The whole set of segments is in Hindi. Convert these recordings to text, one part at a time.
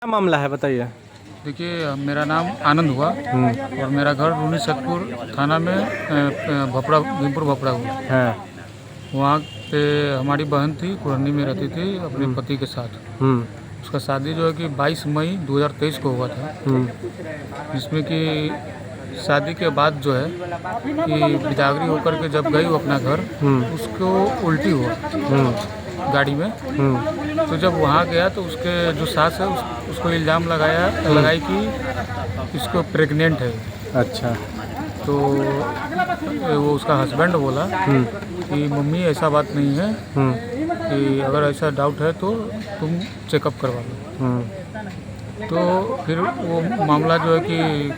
मामला है बताइए। देखिए, मेरा नाम आनंद हुआ और मेरा घर रूनी सतपुर थाना में भपड़ा भीमपुर भपड़ा हुआ हाँ। वहाँ पे हमारी बहन थी, कुरहनी में रहती थी अपने पति के साथ। उसका शादी जो है कि 22 मई 2023 को हुआ था, जिसमें कि शादी के बाद जो है कि बिदागरी होकर के जब गई वो अपना घर, उसको उल्टी हुआ गाड़ी में। तो जब वहाँ गया तो उसके जो सास है उसको इल्ज़ाम लगाई कि इसको प्रेग्नेंट है। अच्छा। तो वो उसका हस्बैंड बोला कि मम्मी ऐसा बात नहीं है, कि अगर ऐसा डाउट है तो तुम चेकअप करवा लो। तो फिर वो मामला जो है कि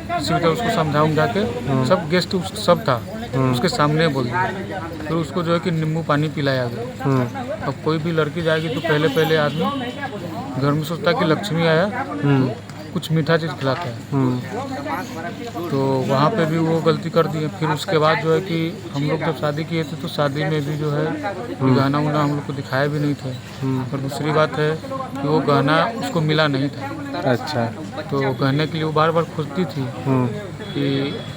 किसी तरह उसको समझा के सब गेस्ट सब था उसके सामने बोल दिया। फिर उसको जो है कि नींबू पानी पिलाया गया। अब कोई भी लड़की जाएगी तो पहले आदमी घर में सोचता है कि लक्ष्मी आया तो कुछ मीठा चीज़ खिलाता है। तो वहाँ पे भी वो गलती कर दी है। फिर उसके बाद जो है कि हम लोग जब शादी किए थे तो शादी में भी जो है गहना उना हम लोग को दिखाया भी नहीं था। और दूसरी बात है कि वो गहना उसको मिला नहीं था। अच्छा। तो गहने के लिए वो बार बार खोजती थी कि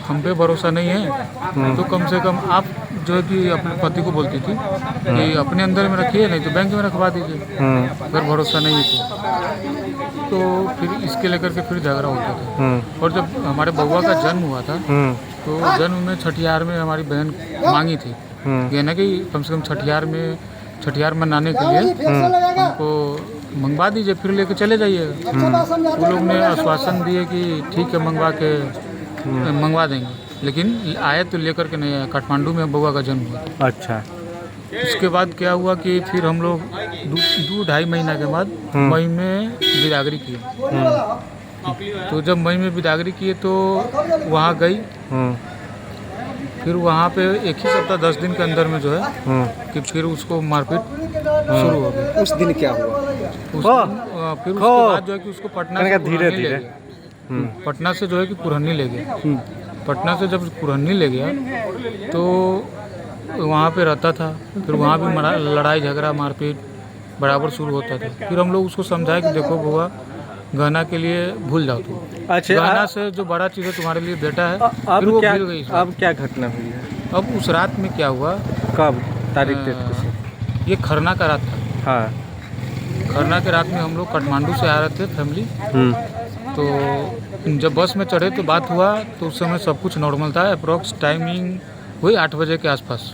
हम पे भरोसा नहीं है तो कम से कम आप जो है कि अपने पति को बोलती थी कि अपने अंदर में रखिए, नहीं तो बैंक में रखवा दीजिए, अगर भरोसा नहीं है तो फिर इसके लेकर के फिर झगड़ा होता था। और जब हमारे बउआ का जन्म हुआ था तो जन्म में छठियार में हमारी बहन मांगी थी गहना कि कम से कम छठियार मनाने के लिए उनको मंगवा दीजिए, फिर लेके चले जाइएगा। वो लोग ने आश्वासन दिए कि ठीक है मंगवा देंगे, लेकिन आए तो लेकर के नहीं आए। काठमांडू में बउआ का जन्म हुआ। अच्छा। उसके बाद क्या हुआ कि फिर हम लोग 2-2.5 महीना के बाद मई में बिदागरी किए। तो जब मई में बिदागरी किए तो वहाँ गई। फिर वहाँ पे एक ही सप्ताह 10 दिन के अंदर में जो है कि फिर उसको मारपीट शुरू हो गई। उस दिन क्या हुआ? फिर उसके बाद जो है कि उसको पटना से धीरे धीरे पटना से जो है कि कुरहनी ले गया। पटना से जब कुरहनी ले गया तो वहाँ पे रहता था। फिर वहाँ भी लड़ाई झगड़ा मारपीट बराबर शुरू होता था। फिर हम लोग उसको समझाए कि देखो बुआ, गहना के लिए भूल जाओ तुम। अच्छा। गहना से जो बड़ा चीज़ है तुम्हारे लिए बेटा है। फिर वो भूल गई। अब क्या घटना हुई है? अब उस रात में क्या हुआ? कब? तारीख देते? ये खरना का रात था। हाँ। खरना के रात में हम लोग काठमांडू से आ रहे थे फैमिली। तो जब बस में चढ़े तो बात हुआ तो उस समय सब कुछ नॉर्मल था। अप्रॉक्स टाइमिंग वही 8 बजे के आसपास,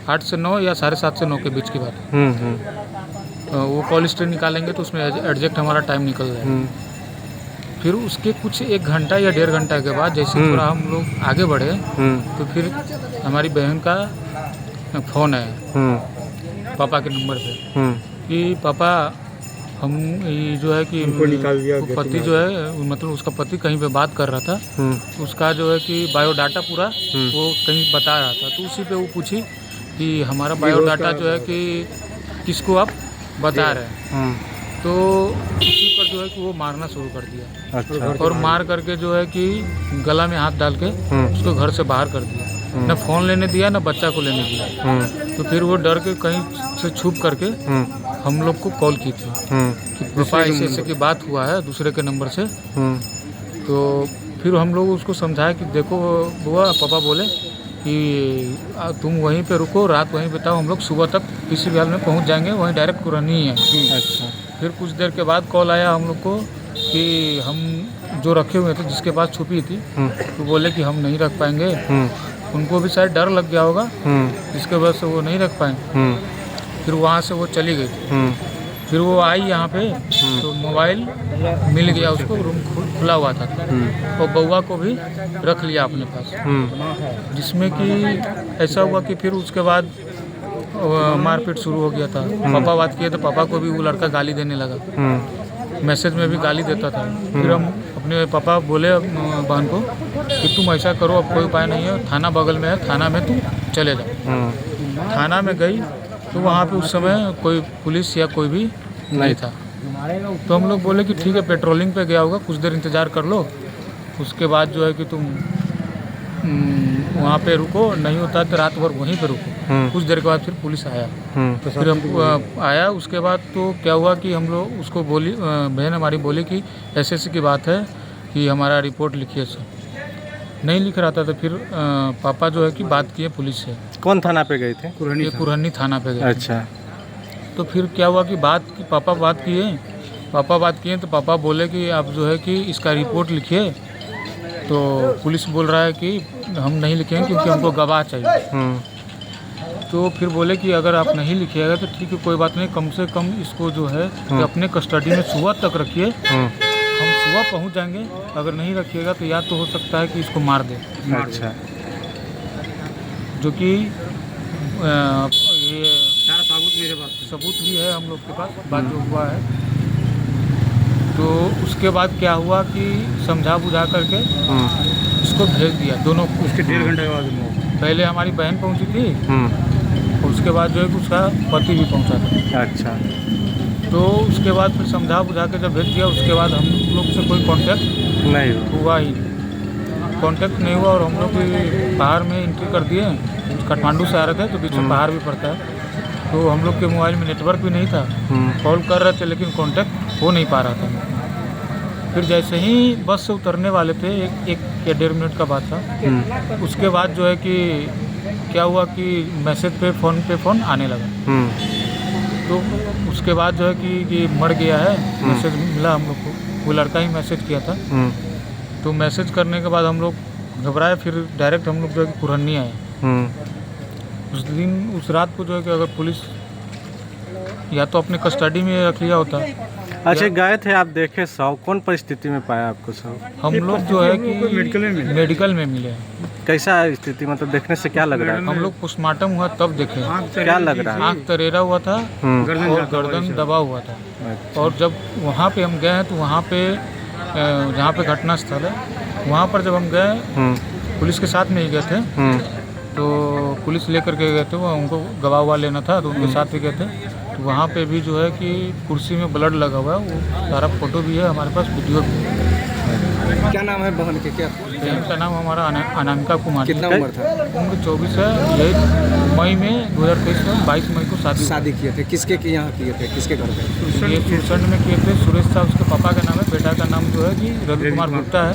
8 से 9 या 7:30 से 9 के बीच की बात है। वो कॉल हिस्ट्री निकालेंगे तो उसमें एग्जैक्ट हमारा टाइम निकल जाएगा। फिर उसके कुछ 1 घंटा या 1.5 घंटा के बाद जैसे थोड़ा हम लोग आगे बढ़े तो फिर हमारी बहन का फ़ोन आया पापा के नंबर पे कि पापा हम ये जो है कि पति जो है मतलब उसका पति कहीं पे बात कर रहा था। उसका जो है कि बायोडाटा पूरा वो कहीं बता रहा था। तो उसी पे वो पूछी कि हमारा बायोडाटा जो है कि किसको आप बता रहे हैं। तो उसी पर जो है कि वो मारना शुरू कर दिया। अच्छा। और मार करके जो है कि गला में हाथ डाल के उसको घर से बाहर कर दिया। न फ़ोन लेने दिया न बच्चा को लेने दिया। तो फिर वो डर के कहीं से छुप करके हम लोग को कॉल की थी कि पापा ऐसे की बात हुआ है दूसरे के नंबर से। तो फिर हम लोग उसको समझाया कि देखो बुआ, पापा बोले कि तुम वहीं पे रुको, रात वहीं बिताओ, हम लोग सुबह तक किसी भी हाल में पहुंच जाएंगे, वहीं डायरेक्ट कुरहनी है। अच्छा। फिर कुछ देर के बाद कॉल आया हम लोग को कि हम जो रखे हुए थे जिसके पास छुपी थी तो बोले कि हम नहीं रख पाएंगे। उनको भी शायद डर लग गया होगा जिसके वजह से वो नहीं रख पाए। फिर वहाँ से वो चली गई। फिर वो आई यहाँ पे तो मोबाइल मिल गया उसको, रूम खुला हुआ था और बउआ को भी रख लिया अपने पास। जिसमें कि ऐसा हुआ कि फिर उसके बाद मारपीट शुरू हो गया था। पापा बात किए तो पापा को भी वो लड़का गाली देने लगा, मैसेज में भी गाली देता था। फिर हम अपने पापा बोले बहन को कि तुम ऐसा करो, अब कोई उपाय नहीं है, थाना बगल में है, थाना में तुम चले जाओ। थाना में गई तो वहाँ पे उस समय कोई पुलिस या कोई भी नहीं था। तो हम लोग बोले कि ठीक है, पेट्रोलिंग पे गया होगा, कुछ देर इंतज़ार कर लो, उसके बाद जो है कि तुम वहाँ पे रुको, नहीं होता तो रात भर वहीं पे रुको। कुछ देर के बाद फिर पुलिस आया। तो फिर आया, उसके बाद तो क्या हुआ कि हम लोग उसको बोली, बहन हमारी बोली कि ऐसे की बात है कि हमारा रिपोर्ट लिखिए सर। नहीं लिख रहा था तो फिर पापा जो है कि बात किए पुलिस से। कौन थाना पे गए थे? ये कुरहनी थाना पे गए। अच्छा। तो फिर क्या हुआ कि पापा बात किए तो पापा बोले कि आप जो है कि इसका रिपोर्ट लिखिए। तो पुलिस बोल रहा है कि हम नहीं लिखेंगे क्योंकि हमको गवाह चाहिए। तो फिर बोले कि अगर आप नहीं लिखिएगा तो ठीक है, कोई बात नहीं, कम से कम इसको जो है कि अपने कस्टडी में सुबह तक रखिए, हम सुबह पहुंच जाएंगे। अगर नहीं रखिएगा तो या तो हो सकता है कि इसको मार दे। अच्छा। जो कि ये सारा सबूत भी है हम लोग के पास, बात जो हुआ है। तो उसके बाद क्या हुआ कि समझा बुझा करके इसको भेज दिया दोनों को। उसके 1.5 घंटे के बाद पहले हमारी बहन पहुंची थी और उसके बाद जो है कि उसका पति भी पहुंचा था। अच्छा। तो उसके बाद फिर समझा बुझा के जब भेज दिया, उसके बाद हम लोग से कोई कांटेक्ट नहीं हुआ ही कांटेक्ट नहीं हुआ। और हम लोग भी बाहर में एंट्री कर दिए, काठमांडू से आ रहे थे तो बीच में बाहर भी पड़ता है। तो हम लोग के मोबाइल में नेटवर्क भी नहीं था, कॉल कर रहे थे लेकिन कांटेक्ट हो नहीं पा रहा था। फिर जैसे ही बस से उतरने वाले थे, एक या 1.5 मिनट का बात था, उसके बाद जो है कि क्या हुआ कि मैसेज पे फ़ोन आने लगा। तो उसके बाद जो है कि मर गया है, मैसेज मिला हम लोग को, वो लड़का ही मैसेज किया था। तो मैसेज करने के बाद हम लोग घबराए, फिर डायरेक्ट हम लोग जो है कि कुरहनी आए। उस दिन उस रात को जो है कि अगर पुलिस या तो अपने कस्टडी में रख लिया होता। अच्छा, गए थे आप, देखे शव, कौन परिस्थिति में पाया आपको शव? हम लोग जो है कि मेडिकल में मिले। कैसा स्थिति, मतलब देखने से क्या लग रहा है? हम लोग पोस्टमार्टम हुआ तब देखे। क्या लग रहा है? आँख तरेरा हुआ था और गर्दन दबा हुआ था। और जब वहाँ पे हम गए हैं तो वहाँ पे जहाँ पे घटना स्थल है वहाँ पर जब हम गए, पुलिस के साथ में ही गए थे। तो पुलिस लेकर के गए थे, वो उनको गवाह हुआ लेना था तो उनके साथ ही गए थे। तो वहाँ पे भी जो है कि कुर्सी में ब्लड लगा हुआ है, वो सारा फोटो भी है हमारे पास, वीडियो भी है। क्या नाम है बहन के? क्या बहन का नाम हमारा अनामिका कुमारी। कितना उम्र था? उम्र 24 है। यही मई में 2023 में 22 मई को शादी किए थे। किसके यहाँ किए थे? किसके घर पे? ये सुरसंड में किए थे। सुरेश था उसके पापा का नाम है, बेटा का नाम जो है कि रवि कुमार गुप्ता है,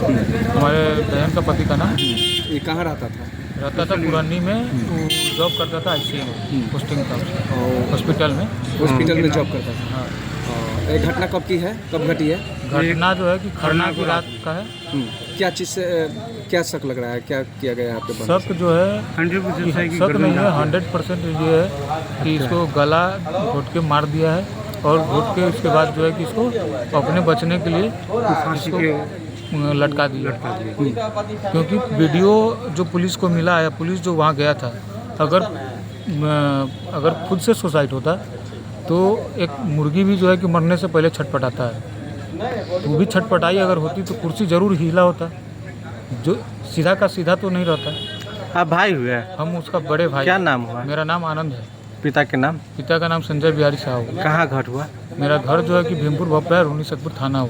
हमारे बहन का पति का नाम। ये कहाँ रहता था? पुरानी में, वो जॉब करता था, ICU में पोस्टिंग था हॉस्पिटल में जॉब करता था। हाँ। ये घटना कब की है, कब घटी है? घटना जो है कि खरना की रात का है। क्या चीज़ से क्या शक लग रहा है, क्या किया गया है आपके पास? शक जो है 100% शक नहीं है, 100% ये है कि इसको गला घोट के मार दिया है। और घोट के उसके बाद जो है कि इसको अपने बचने के लिए इसको लटका दिया। क्योंकि वीडियो जो पुलिस को मिला है, पुलिस जो वहाँ गया था, अगर खुद से सुसाइड होता तो एक मुर्गी भी जो है कि मरने से पहले छटपटाता है, वो भी छटपटाई अगर होती तो कुर्सी जरूर हिला होता, जो सीधा का सीधा तो नहीं रहता। आप भाई हुए? हम उसका बड़े भाई। क्या नाम हुआ? मेरा नाम आनंद है। पिता के नाम? पिता का नाम संजय बिहारी साहब। कहाँ घर हुआ? मेरा घर जो है कि भीमपुर भपरा, रूनी सकपुर थाना हुआ।